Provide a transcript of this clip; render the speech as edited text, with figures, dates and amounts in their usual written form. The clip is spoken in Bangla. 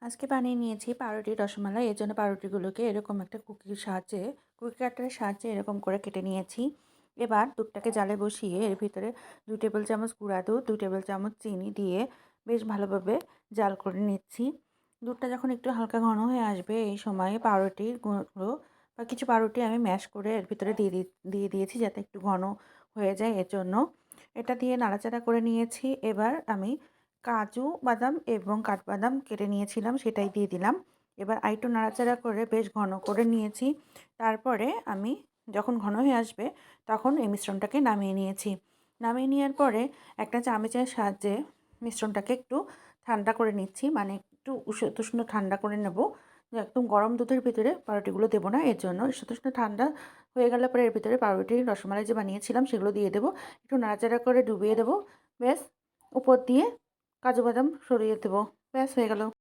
আজকে বানিয়ে নিয়েছি পাউরুটি রসমালাই। এর জন্য পাউরুটিগুলোকে এরকম একটা কুকি কাটারের সাহায্যে এরকম করে কেটে নিয়েছি। এবার দুধটাকে জালে বসিয়ে এর ভিতরে 2 টেবিল চামচ গুঁড়া দুধ, 2 টেবিল চামচ চিনি দিয়ে বেশ ভালোভাবে জাল করে নিচ্ছি। দুধটা যখন একটু হালকা ঘন হয়ে আসবে এই সময়ে পাউরুটির গুঁড়ো বা কিছু পাউরুটি আমি ম্যাশ করে এর ভিতরে দিয়ে দিয়েছি যাতে একটু ঘন হয়ে যায় এর জন্য। এটা দিয়ে নাড়াচাড়া করে নিয়েছি। এবার আমি কাজু বাদাম এবং কাঠবাদাম কেটে নিয়েছিলাম সেটাই দিয়ে দিলাম। এবার আরেকটু নাড়াচাড়া করে বেশ ঘন করে নিয়েছি। তারপরে আমি যখন ঘন হয়ে আসবে তখন এই মিশ্রণটাকে নামিয়ে নিয়েছি। নামিয়ে নেওয়ার পরে একটা চামচের সাহায্যে মিশ্রণটাকে একটু ঠান্ডা করে নিচ্ছি, মানে একটু উষ্ণ ঠান্ডা করে নেব। একদম গরম দুধের ভিতরে পাউরুটিগুলো দেবো না, এর জন্য উষ্ণ ঠান্ডা হয়ে গেলে পরে এর ভিতরে পাউরুটির রসমালাই যে বানিয়েছিলাম সেগুলো দিয়ে দেবো। একটু নাড়াচাড়া করে ডুবিয়ে দেবো। ব্যাস, উপর দিয়ে কাজু বাদাম সরিয়ে দেবো। ব্যাস হয়ে গেল।